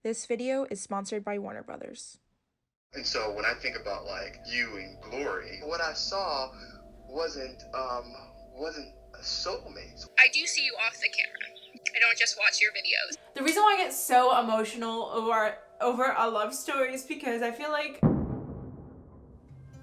This video is sponsored by Warner Brothers. And so when I think about like you and Glory, what I saw wasn't a soulmate. I do see you off the camera. I don't just watch your videos. The reason why I get so emotional over a love story is because I feel like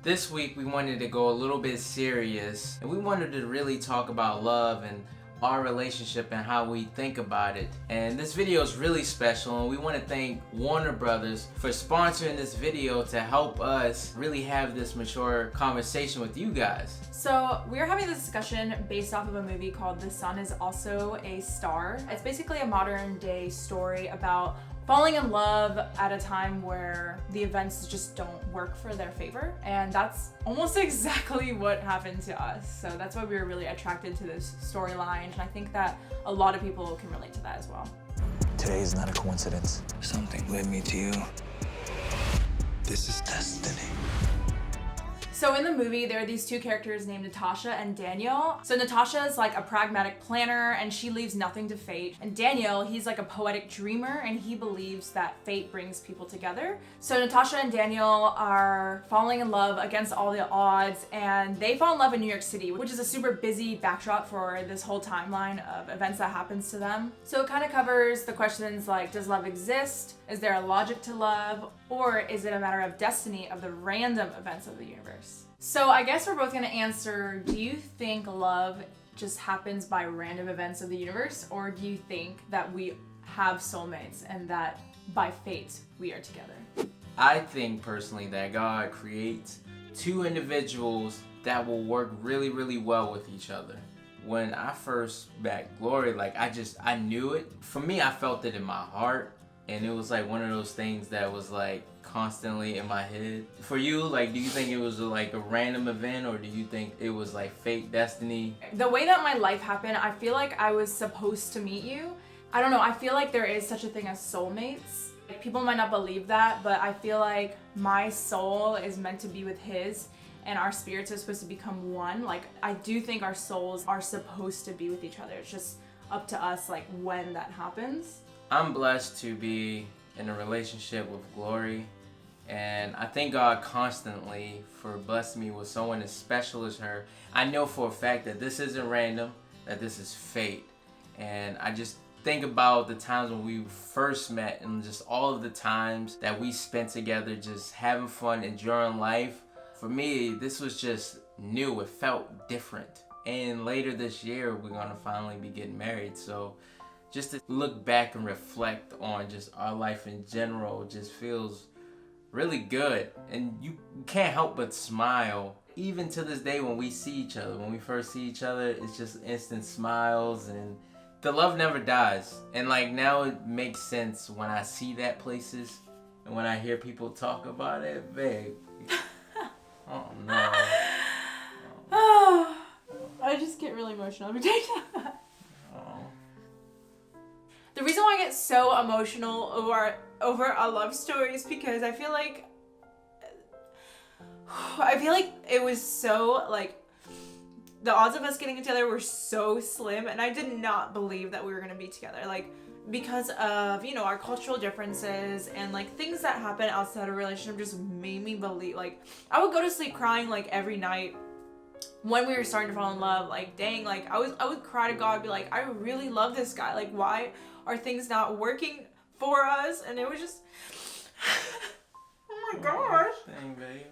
this week we wanted to go a little bit serious, and we wanted to really talk about love and our relationship and how we think about it. And this video is really special, and we want to thank Warner Brothers for sponsoring this video to help us really have this mature conversation with you guys. So we're having this discussion based off of a movie called The Sun Is Also a Star. It's basically a modern day story about falling in love at a time where the events just don't work for their favor. And that's almost exactly what happened to us. So that's why we were really attracted to this storyline. And I think that a lot of people can relate to that as well. Today is not a coincidence. Something led me to you. This is destiny. So in the movie, there are these two characters named Natasha and Daniel. So Natasha is like a pragmatic planner and she leaves nothing to fate. And Daniel, he's like a poetic dreamer and he believes that fate brings people together. So Natasha and Daniel are falling in love against all the odds, and they fall in love in New York City, which is a super busy backdrop for this whole timeline of events that happens to them. So it kind of covers the questions like, does love exist? Is there a logic to love? Or is it a matter of destiny of the random events of the universe? So I guess we're both gonna answer, do you think love just happens by random events of the universe? Or do you think that we have soulmates and that by fate we are together? I think personally that God creates two individuals that will work really, really well with each other. When I first met Glory, like I knew it. For me, I felt it in my heart. And it was like one of those things that was like constantly in my head. For you, like, do you think it was like a random event, or do you think it was like fate, destiny? The way that my life happened, I feel like I was supposed to meet you. I don't know, I feel like there is such a thing as soulmates. Like, people might not believe that, but I feel like my soul is meant to be with his, and our spirits are supposed to become one. Like, I do think our souls are supposed to be with each other. It's just up to us, like, when that happens. I'm blessed to be in a relationship with Glory, and I thank God constantly for blessing me with someone as special as her. I know for a fact that this isn't random, that this is fate, and I just think about the times when we first met and just all of the times that we spent together just having fun, enjoying life. For me, this was just new. It felt different, and later this year we're gonna finally be getting married, so just to look back and reflect on just our life in general just feels really good. And you can't help but smile. Even to this day when we see each other, when we first see each other, it's just instant smiles, and the love never dies. And like now it makes sense when I see that places and when I hear people talk about it, babe. Oh no. Oh, I just get really emotional every day. The reason why I get so emotional over a love story is because I feel like it was so, like, the odds of us getting together were so slim, and I did not believe that we were gonna be together, like, because of, you know, our cultural differences and like things that happen outside of a relationship just made me believe, like, I would go to sleep crying like every night when we were starting to fall in love. Like, dang, like I would cry to God and be like, I really love this guy, like, why are things not working for us? And it was just oh my gosh. Dang, babe.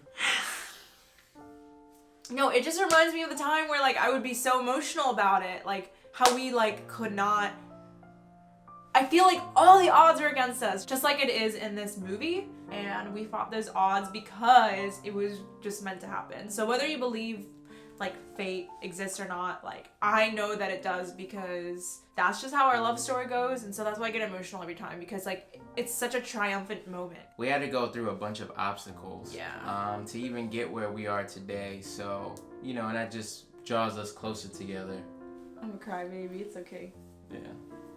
No, it just reminds me of the time where like I would be so emotional about it, like how we like could not. I feel like all the odds are against us, just like it is in this movie, and we fought those odds because it was just meant to happen. So whether you believe like fate exists or not, like I know that it does, because that's just how our love story goes. And so that's why I get emotional every time, because like it's such a triumphant moment. We had to go through a bunch of obstacles, Yeah. to even get where we are today. So, you know, and that just draws us closer together. I'm a crybaby, it's okay. Yeah,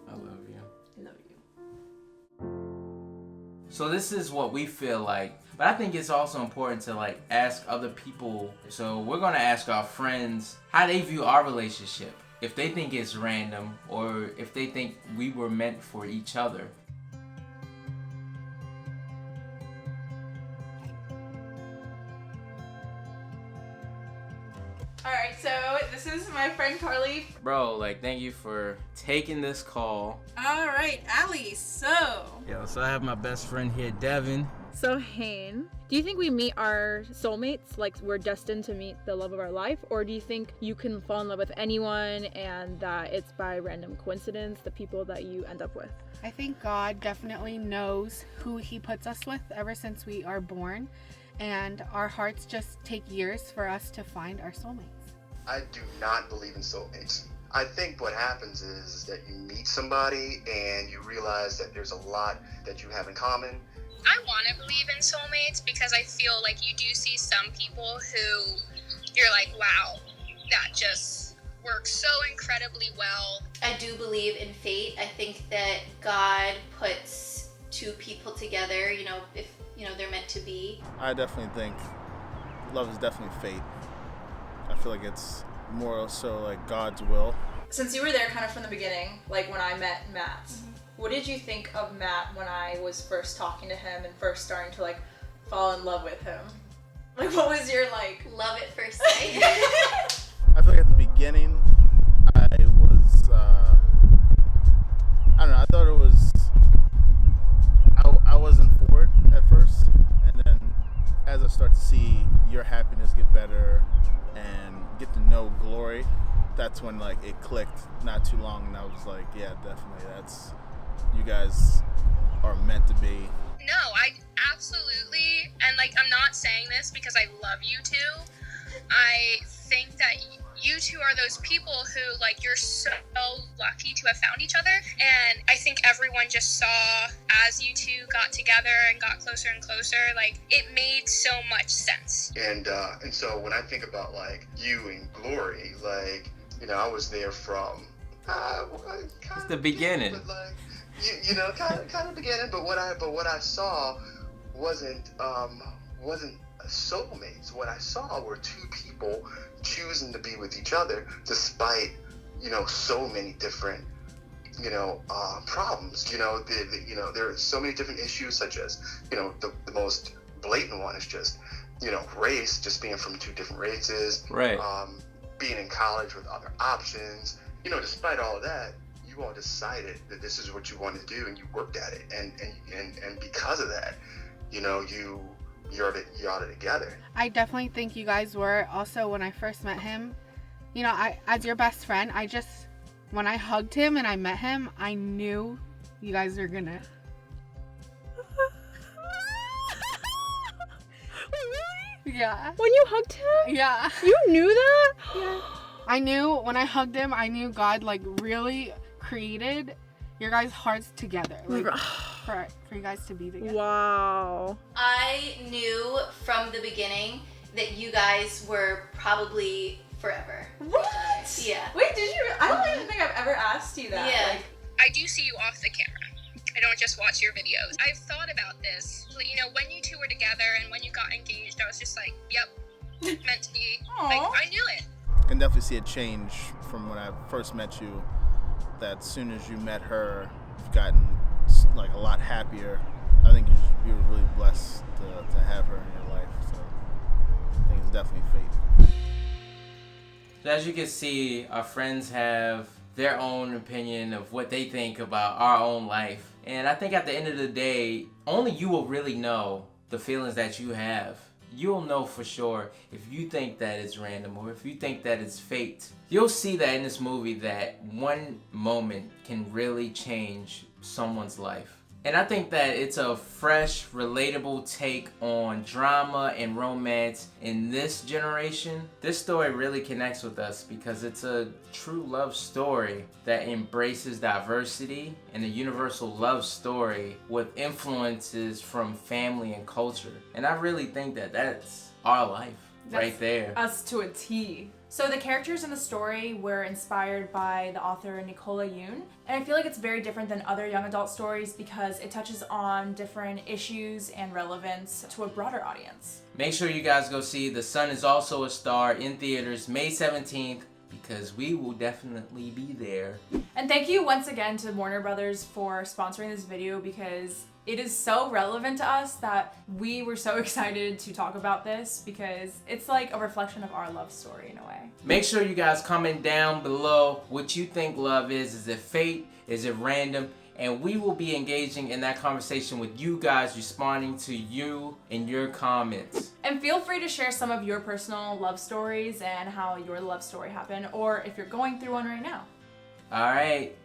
I love you. I love you. So this is what we feel like. But I think it's also important to like ask other people. So we're gonna ask our friends how they view our relationship. If they think it's random or if they think we were meant for each other. Alright, so this is my friend Carly. Bro, like, thank you for taking this call. Alright, Ali, so. Yo, so I have my best friend here, Devin. So, Hayne, do you think we meet our soulmates, like we're destined to meet the love of our life? Or do you think you can fall in love with anyone and that it's by random coincidence, the people that you end up with? I think God definitely knows who he puts us with ever since we are born. And our hearts just take years for us to find our soulmates. I do not believe in soulmates. I think what happens is that you meet somebody and you realize that there's a lot that you have in common. I want to believe in soulmates because I feel like you do see some people who you're like, wow, that just works so incredibly well. I do believe in fate. I think that God puts two people together, you know, if they're meant to be. I definitely think love is definitely fate. I feel like it's more so like God's will. Since you were there kind of from the beginning, like when I met Matt, what did you think of Matt when I was first talking to him and first starting to like fall in love with him? Like what was your like love at first sight? I feel like at the beginning I was I don't know, I thought it was I wasn't for it at first, and then as I start to see your happiness get better and get to know Glory, that's when like it clicked not too long, and I was like, yeah, definitely, that's, you guys are meant to be. No, I absolutely, and like I'm not saying this because I love you two. I think that you two are those people who like you're so lucky to have found each other, and I think everyone just saw as you two got together and got closer and closer, like it made so much sense. And so when I think about like you and Glory, like, you know, I was there from It's the beginning. But like, you know, kind of beginning. But what I saw wasn't soulmates. What I saw were two people choosing to be with each other despite, you know, so many different, you know, problems. You know, there are so many different issues, such as, you know, the most blatant one is just, you know, race, just being from two different races, right? Being in college with other options. You know, despite all of that, you all decided that this is what you wanted to do, and you worked at it, and because of that, you know, you're all together. I definitely think you guys were. Also, when I first met him, you know, I, as your best friend, when I hugged him and I met him, I knew you guys were gonna. Really? Yeah. When you hugged him? Yeah. You knew that? Yeah. I knew when I hugged him, I knew God like really created your guys' hearts together, like for you guys to be together. Wow. I knew from the beginning that you guys were probably forever. What? Yeah. Wait, did you? I don't even think I've ever asked you that. Yeah. Like, I do see you off the camera. I don't just watch your videos. I've thought about this. You know, when you two were together and when you got engaged, I was just like, yep, meant to be. Like, I knew it. I can definitely see a change from when I first met you, that as soon as you met her, you've gotten like a lot happier. I think you were really blessed to have her in your life, so I think it's definitely fate. So as you can see, our friends have their own opinion of what they think about our own life. And I think at the end of the day, only you will really know the feelings that you have. You'll know for sure if you think that it's random or if you think that it's fate. You'll see that in this movie that one moment can really change someone's life. And I think that it's a fresh, relatable take on drama and romance in this generation. This story really connects with us because it's a true love story that embraces diversity and a universal love story with influences from family and culture. And I really think that that's our life right there. Us to a T. So the characters in the story were inspired by the author Nicola Yoon, and I feel like it's very different than other young adult stories because it touches on different issues and relevance to a broader audience. Make sure you guys go see The Sun Is Also a Star in theaters May 17th because we will definitely be there. And thank you once again to Warner Brothers for sponsoring this video because It is so relevant to us that we were so excited to talk about this because it's like a reflection of our love story in a way. Make sure you guys comment down below what you think love is. Is it fate? Is it random? And we will be engaging in that conversation with you guys, responding to you in your comments. And feel free to share some of your personal love stories and how your love story happened, or if you're going through one right now. All right.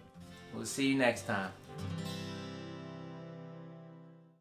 We'll see you next time.